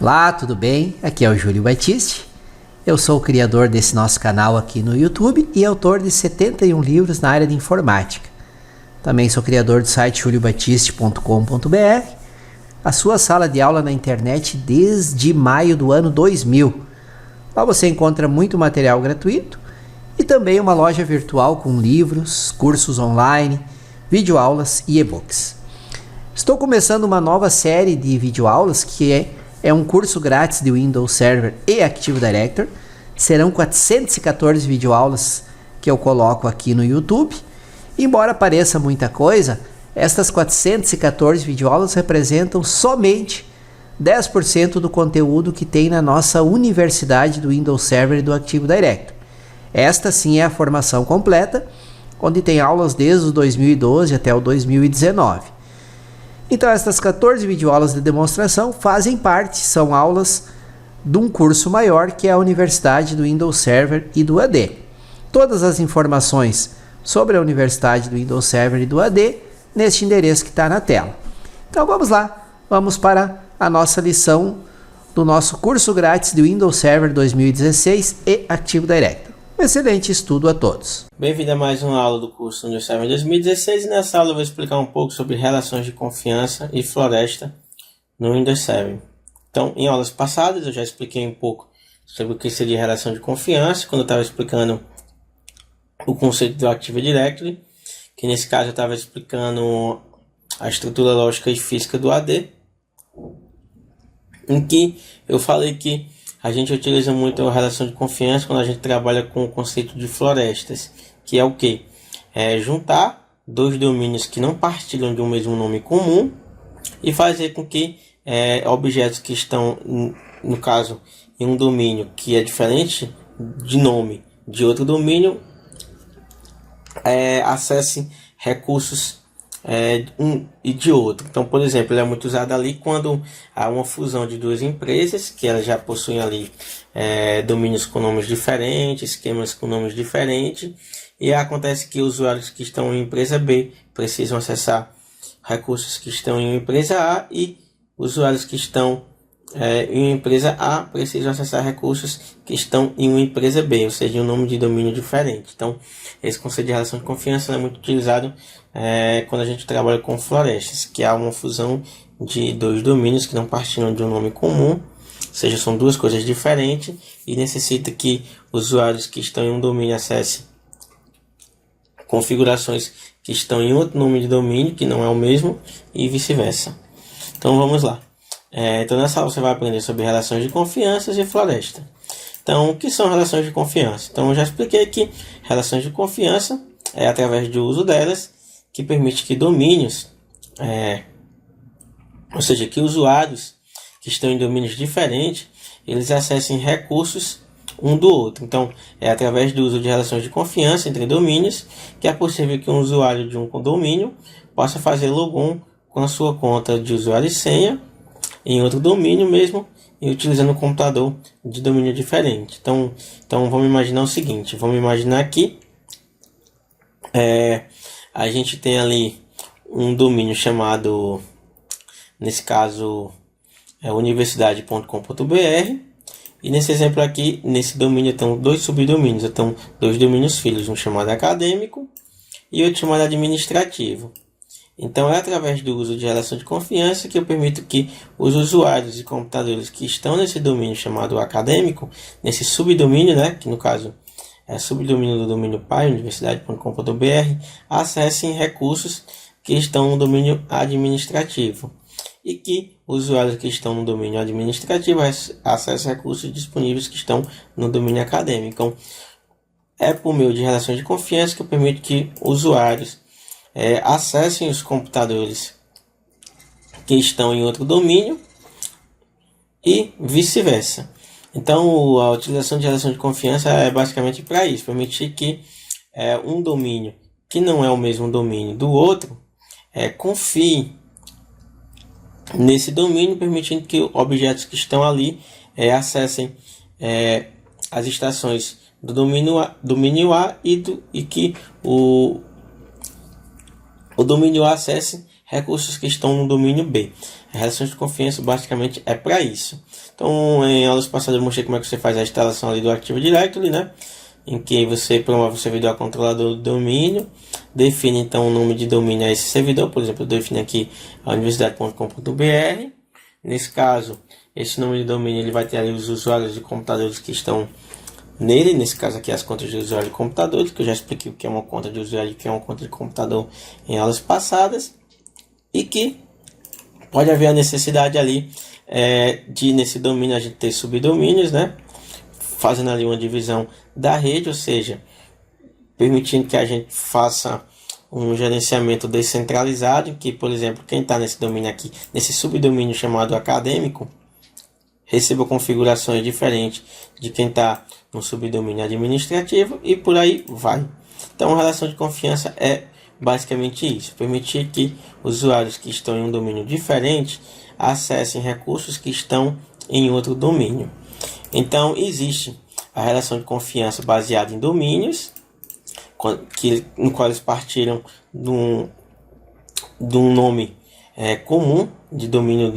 Olá, tudo bem? Aqui é o Júlio Batiste. Eu sou o criador desse nosso canal aqui no YouTube e autor de 71 livros na área de informática. Também sou criador do site juliobatiste.com.br, a sua sala de aula na internet desde maio do ano 2000. Lá você encontra muito material gratuito e também uma loja virtual com livros, cursos online, videoaulas e e-books. Estou começando uma nova série de videoaulas que é um curso grátis de Windows Server e Active Directory. Serão 414 videoaulas que eu coloco aqui no YouTube. Embora pareça muita coisa, estas 414 videoaulas representam somente 10% do conteúdo que tem na nossa universidade do Windows Server e do Active Directory. Esta sim é a formação completa, onde tem aulas desde o 2012 até o 2019. Então estas 14 videoaulas de demonstração fazem parte, são aulas de um curso maior que é a Universidade do Windows Server e do AD. Todas as informações sobre a Universidade do Windows Server e do AD neste endereço que está na tela. Então vamos lá, vamos para a nossa lição do nosso curso grátis de Windows Server 2016 e Active Directory. Um excelente estudo a todos. Bem-vindo a mais uma aula do curso Windows Server 2016 e nessa aula eu vou explicar um pouco sobre relações de confiança e floresta no Windows Server. Então, em aulas passadas eu já expliquei um pouco sobre o que seria relação de confiança, quando eu estava explicando o conceito do Active Directory, que nesse caso eu estava explicando a estrutura lógica e física do AD, em que eu falei que a gente utiliza muito a relação de confiança quando a gente trabalha com o conceito de florestas, que é o que? É juntar dois domínios que não partilham de um mesmo nome comum e fazer com que objetos que estão, no caso, em um domínio que é diferente de nome de outro domínio, acessem recursos um e de outro. Então, por exemplo, ele é muito usado ali quando há uma fusão de duas empresas que elas já possuem ali domínios com nomes diferentes, esquemas com nomes diferentes, e acontece que usuários que estão em empresa B precisam acessar recursos que estão em uma empresa A e usuários que estão em uma empresa A precisam acessar recursos que estão em uma empresa B, ou seja, um nome de domínio diferente. Então, esse conceito de relação de confiança é muito utilizado quando a gente trabalha com florestas, que há uma fusão de dois domínios que não partilham de um nome comum, ou seja, são duas coisas diferentes e necessita que usuários que estão em um domínio acessem configurações que estão em outro nome de domínio, que não é o mesmo, e vice-versa. Então, vamos lá. Então nessa aula você vai aprender sobre relações de confiança e floresta. Então, o que são relações de confiança? Então eu já expliquei que relações de confiança é através do uso delas que permite que domínios, ou seja, que usuários que estão em domínios diferentes, eles acessem recursos um do outro. Então é através do uso de relações de confiança entre domínios que é possível que um usuário de um domínio possa fazer login com a sua conta de usuário e senha em outro domínio mesmo e utilizando um computador de domínio diferente. Então vamos imaginar o seguinte, vamos imaginar que a gente tem ali um domínio chamado, nesse caso, universidade.com.br, e nesse exemplo aqui, nesse domínio estão dois subdomínios, então dois domínios filhos, um chamado acadêmico e outro chamado administrativo. Então é através do uso de relação de confiança que eu permito que os usuários e computadores que estão nesse domínio chamado acadêmico, nesse subdomínio, que no caso é subdomínio do domínio pai, universidade.com.br, acessem recursos que estão no domínio administrativo. E que usuários que estão no domínio administrativo acessem recursos disponíveis que estão no domínio acadêmico. Então, é por meio de relações de confiança que eu permito que usuários acessem os computadores que estão em outro domínio e vice-versa. Então, a utilização de relação de confiança é basicamente para isso, permitir que um domínio que não é o mesmo domínio do outro confie nesse domínio, permitindo que objetos que estão ali acessem as estações do domínio A e que o domínio A acesse recursos que estão no domínio B. A relação de confiança basicamente é para isso. Então, em aulas passadas eu mostrei como é que você faz a instalação ali do Active Directory, né? Em que você promove o servidor controlador do domínio, define então o nome de domínio a esse servidor, por exemplo, eu defino aqui a universidade.com.br. Nesse caso, esse nome de domínio ele vai ter ali os usuários de computadores que estão nele, nesse caso aqui as contas de usuário de computadores, que eu já expliquei o que é uma conta de usuário e o que é uma conta de computador em aulas passadas, e que pode haver a necessidade ali de nesse domínio a gente ter subdomínios, né? Fazendo ali uma divisão da rede, ou seja, permitindo que a gente faça um gerenciamento descentralizado, em que, por exemplo, quem está nesse domínio aqui, nesse subdomínio chamado acadêmico, receba configurações diferentes de quem está no subdomínio administrativo e por aí vai. Então, a relação de confiança é basicamente isso, permitir que usuários que estão em um domínio diferente acessem recursos que estão em outro domínio. Então, existe a relação de confiança baseada em domínios, no qual eles partilham de um nome comum de domínio,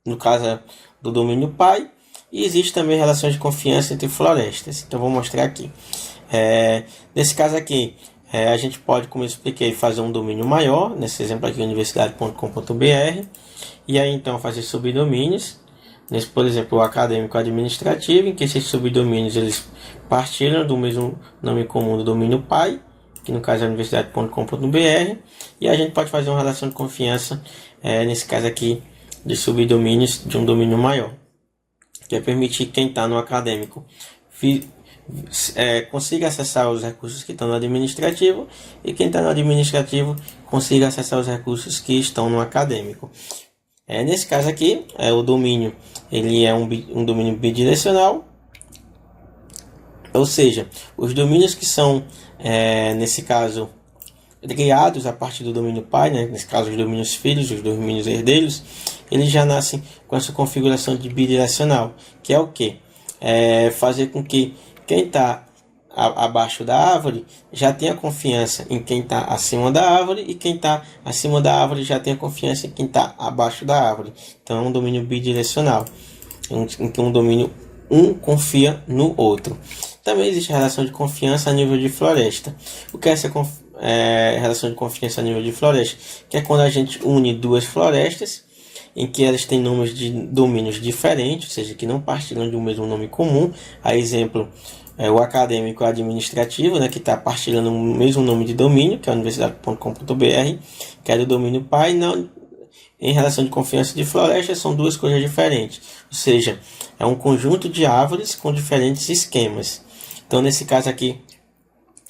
no caso do domínio pai, e existe também relações de confiança entre florestas. Então, vou mostrar aqui. Nesse caso aqui, a gente pode, como eu expliquei, fazer um domínio maior, nesse exemplo aqui, universidade.com.br, e aí então fazer subdomínios, nesse, por exemplo, o acadêmico administrativo, em que esses subdomínios eles partilham do mesmo nome comum do domínio pai, que no caso é universidade.com.br, e a gente pode fazer uma relação de confiança, nesse caso aqui, de subdomínios de um domínio maior, que é permitir quem está no acadêmico consiga acessar os recursos que estão no administrativo, e quem está no administrativo consiga acessar os recursos que estão no acadêmico. Nesse caso aqui, o domínio ele é um domínio bidirecional, ou seja, os domínios que são, nesse caso, criados a partir do domínio pai, né? Nesse caso os domínios filhos, os domínios herdeiros, eles já nascem com essa configuração de bidirecional, que é o quê? Fazer com que quem está abaixo da árvore já tenha confiança em quem está acima da árvore, e quem está acima da árvore já tenha confiança em quem está abaixo da árvore. Então é um domínio bidirecional, em que um domínio confia no outro. Também existe relação de confiança a nível de floresta. O que é essa relação de confiança a nível de floresta? Que é quando a gente une duas florestas em que elas têm nomes de domínios diferentes, ou seja, que não partilham de um mesmo nome comum. A exemplo, o acadêmico administrativo, né, que está partilhando o mesmo nome de domínio, que é a universidade.com.br, que é do domínio pai. Não, em relação de confiança de floresta, são duas coisas diferentes, ou seja, é um conjunto de árvores com diferentes esquemas. Então, nesse caso aqui,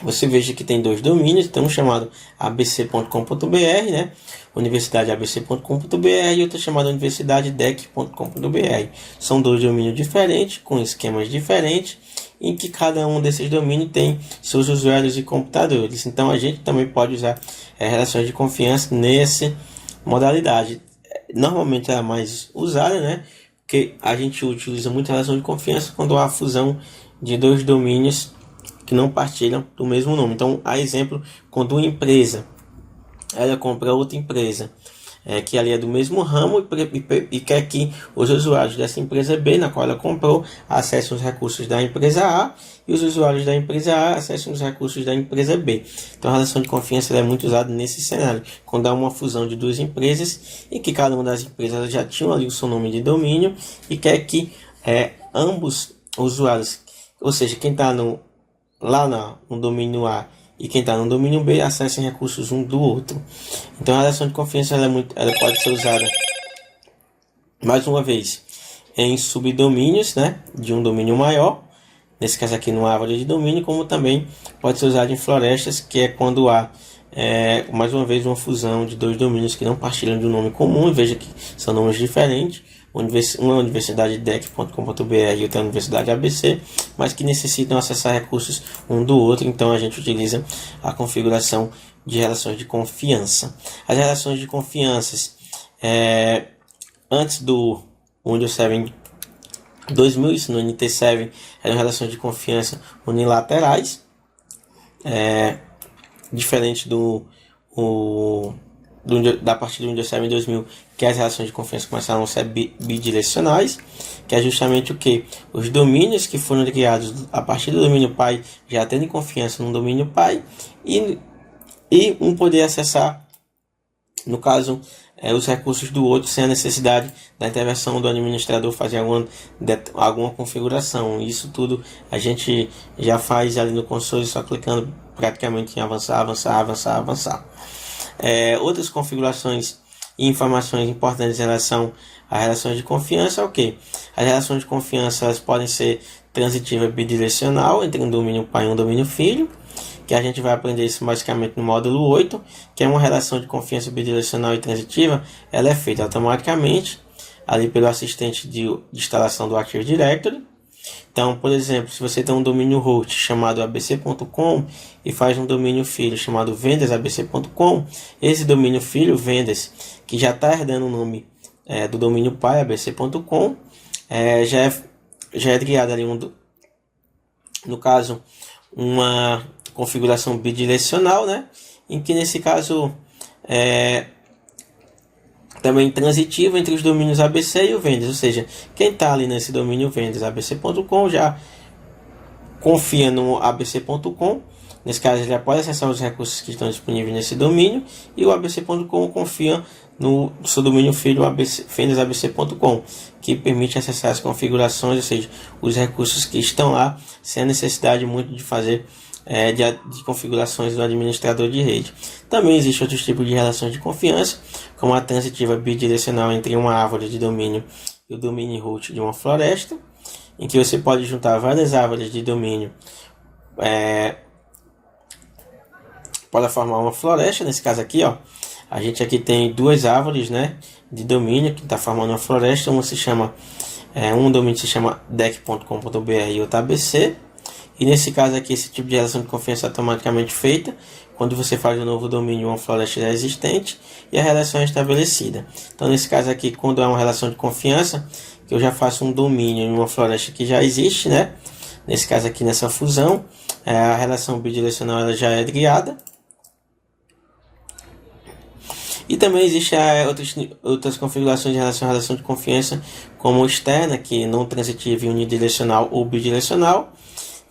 você veja que tem dois domínios, tem um chamado abc.com.br, né? universidadeabc.com.br, e outro chamado universidadedec.com.br. São dois domínios diferentes, com esquemas diferentes, em que cada um desses domínios tem seus usuários e computadores. Então, a gente também pode usar relações de confiança nessa modalidade. Normalmente é a mais usada, né? Porque a gente utiliza muito a relação de confiança quando há a fusão de dois domínios que não partilham do mesmo nome. Então, a exemplo, quando uma empresa ela compra outra empresa que ali é do mesmo ramo e quer que os usuários dessa empresa B, na qual ela comprou, acessem os recursos da empresa A, e os usuários da empresa A acessem os recursos da empresa B. Então, a relação de confiança é muito usada nesse cenário, quando há uma fusão de duas empresas e que cada uma das empresas já tinha ali o seu nome de domínio e quer que ambos usuários, ou seja, quem está lá no domínio A e quem está no domínio B, acessem recursos um do outro. Então, a relação de confiança ela pode ser usada, mais uma vez, em subdomínios, né, de um domínio maior, nesse caso aqui numa árvore de domínio, como também pode ser usada em florestas, que é quando há, mais uma vez, uma fusão de dois domínios que não partilham de um nome comum. Veja que são nomes diferentes, uma universidade dec.com.br e outra universidade ABC, mas que necessitam acessar recursos um do outro. Então, a gente utiliza a configuração de relações de confiança. As relações de confiança, antes do Windows 7 2000, isso no NT7, eram relações de confiança unilaterais, diferente do da partir do Windows Server 2000, que as relações de confiança começaram a ser bidirecionais, que é justamente o que? Os domínios que foram criados a partir do domínio pai já tendo confiança no domínio pai e um poder acessar, no caso, os recursos do outro sem a necessidade da intervenção do administrador fazer alguma configuração. Isso tudo a gente já faz ali no console, só clicando praticamente em avançar. Outras configurações e informações importantes em relação a relações de confiança é o que? As relações de confiança elas podem ser transitiva bidirecional entre um domínio pai e um domínio filho, que a gente vai aprender isso basicamente no módulo 8, que é uma relação de confiança bidirecional e transitiva. Ela é feita automaticamente ali pelo assistente de instalação do Active Directory. Então, por exemplo, se você tem um domínio host chamado abc.com e faz um domínio filho chamado vendasabc.com, esse domínio filho, vendas, que já está herdando o nome do domínio pai, abc.com, já é criado ali no caso, uma configuração bidirecional, né? Em que nesse caso também transitiva entre os domínios ABC e o vendas, ou seja, quem está ali nesse domínio vendas abc.com já confia no abc.com. Nesse caso, ele já pode acessar os recursos que estão disponíveis nesse domínio, e o abc.com confia no seu domínio filho vendasabc.com, que permite acessar as configurações, ou seja, os recursos que estão lá, sem a necessidade muito de fazer de configurações do administrador de rede. Também existe outros tipos de relações de confiança, como a transitiva bidirecional entre uma árvore de domínio e o domínio root de uma floresta, em que você pode juntar várias árvores de domínio para formar uma floresta. Nesse caso aqui, ó, a gente aqui tem duas árvores, né, de domínio que está formando uma floresta. Uma se chama um domínio se chama deck.com.br e outro ABC. E nesse caso aqui, esse tipo de relação de confiança é automaticamente feita quando você faz um novo domínio, uma floresta já existente, e a relação é estabelecida. Então, nesse caso aqui, quando é uma relação de confiança, que eu já faço um domínio em uma floresta que já existe, né? Nesse caso aqui, nessa fusão, a relação bidirecional ela já é criada. E também existem outras configurações em relação à relação de confiança, como externa, que não transitiva e unidirecional ou bidirecional,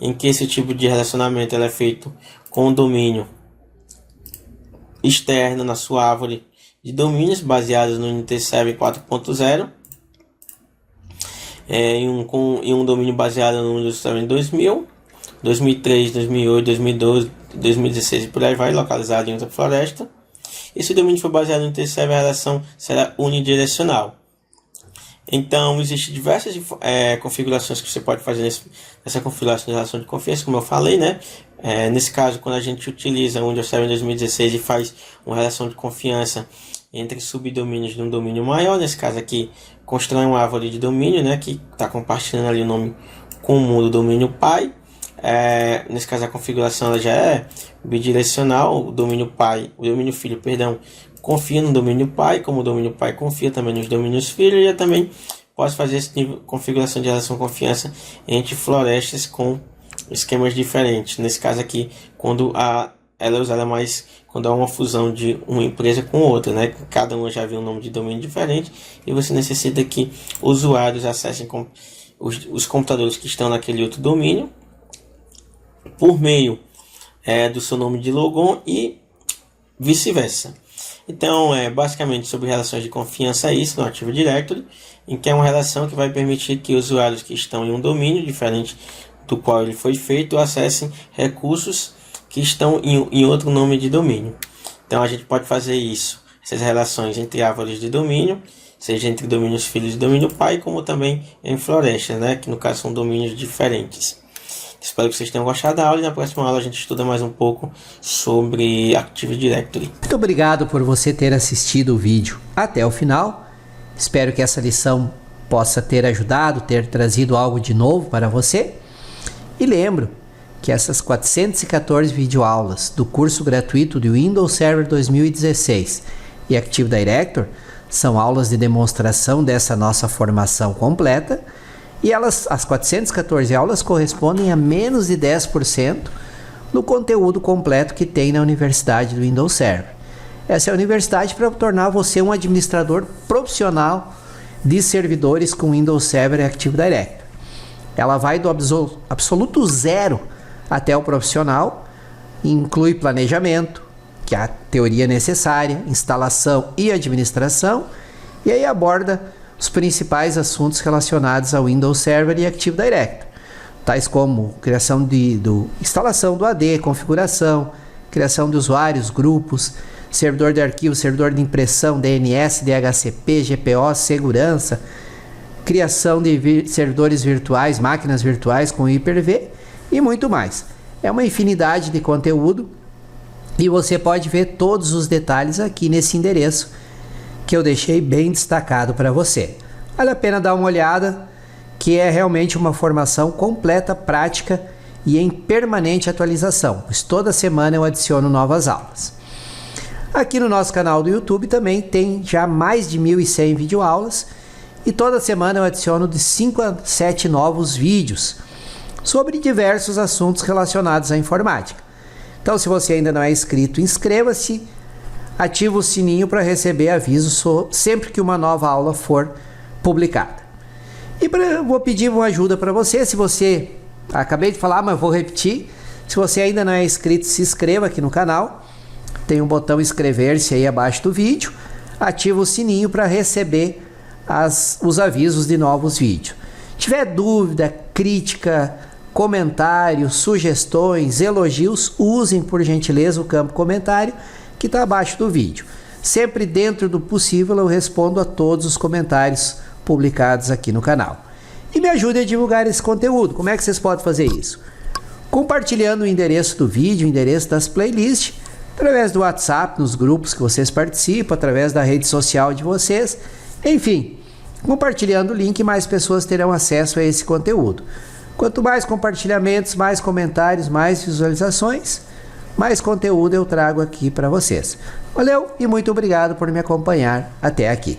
em que esse tipo de relacionamento é feito com o domínio externo na sua árvore de domínios, baseados no Unity 7 4.0, em um domínio baseado no Windows 7 2000, 2003, 2008, 2012, 2016 e por aí vai, localizado em outra floresta. E se o domínio for baseado no Unity 7, a relação será unidirecional. Então, existem diversas configurações que você pode fazer nessa configuração de relação de confiança, como eu falei, né? Nesse caso, quando a gente utiliza o Windows 7 2016 e faz uma relação de confiança entre subdomínios de um domínio maior, nesse caso aqui, constrói uma árvore de domínio, né? Que está compartilhando ali o nome comum do domínio pai. Nesse caso, a configuração ela já é bidirecional. O domínio filho, confia no domínio pai, como o domínio pai confia também nos domínios filhos. E eu também posso fazer esse tipo de configuração de relação de confiança entre florestas com esquemas diferentes. Nesse caso aqui, quando ela é usada mais quando há uma fusão de uma empresa com outra, né? Cada uma já viu um nome de domínio diferente e você necessita que usuários acessem os computadores que estão naquele outro domínio por meio do seu nome de logon e vice-versa. Então, basicamente sobre relações de confiança é isso no Active Directory, em que é uma relação que vai permitir que usuários que estão em um domínio diferente do qual ele foi feito acessem recursos que estão em outro nome de domínio. Então, a gente pode fazer isso, essas relações entre árvores de domínio, seja entre domínios filhos e domínio pai, como também em florestas, né, que no caso são domínios diferentes. Espero que vocês tenham gostado da aula e na próxima aula a gente estuda mais um pouco sobre Active Directory. Muito obrigado por você ter assistido o vídeo até o final. Espero que essa lição possa ter ajudado, ter trazido algo de novo para você. E lembro que essas 414 videoaulas do curso gratuito de Windows Server 2016 e Active Directory são aulas de demonstração dessa nossa formação completa. E as 414 aulas correspondem a menos de 10% do conteúdo completo que tem na Universidade do Windows Server. Essa é a universidade para tornar você um administrador profissional de servidores com Windows Server e Active Directory. Ela vai do absoluto zero até o profissional, inclui planejamento, que é a teoria necessária, instalação e administração, e aí aborda os principais assuntos relacionados ao Windows Server e Active Directory, tais como instalação do AD, configuração, criação de usuários, grupos, servidor de arquivo, servidor de impressão, DNS, DHCP, GPO, segurança, criação de servidores virtuais, máquinas virtuais com Hyper-V e muito mais. É uma infinidade de conteúdo e você pode ver todos os detalhes aqui nesse endereço que eu deixei bem destacado para você. Vale a pena dar uma olhada, que é realmente uma formação completa, prática e em permanente atualização, pois toda semana eu adiciono novas aulas. Aqui no nosso canal do YouTube também tem já mais de 1.100 videoaulas e toda semana eu adiciono de 5 a 7 novos vídeos sobre diversos assuntos relacionados à informática. Então, se você ainda não é inscrito, inscreva-se, ative o sininho para receber aviso sempre que uma nova aula for publicada. E vou pedir uma ajuda para você, se você, acabei de falar, mas vou repetir, se você ainda não é inscrito, se inscreva aqui no canal, tem um botão inscrever-se aí abaixo do vídeo, ativa o sininho para receber os avisos de novos vídeos. Se tiver dúvida, crítica, comentários, sugestões, elogios, usem por gentileza o campo comentário que está abaixo do vídeo. Sempre dentro do possível eu respondo a todos os comentários publicados aqui no canal. E me ajude a divulgar esse conteúdo. Como é que vocês podem fazer isso? Compartilhando o endereço do vídeo, o endereço das playlists, através do WhatsApp, nos grupos que vocês participam, através da rede social de vocês, enfim, compartilhando o link, mais pessoas terão acesso a esse conteúdo. Quanto mais compartilhamentos, mais comentários, mais visualizações, mais conteúdo eu trago aqui para vocês. Valeu e muito obrigado por me acompanhar até aqui.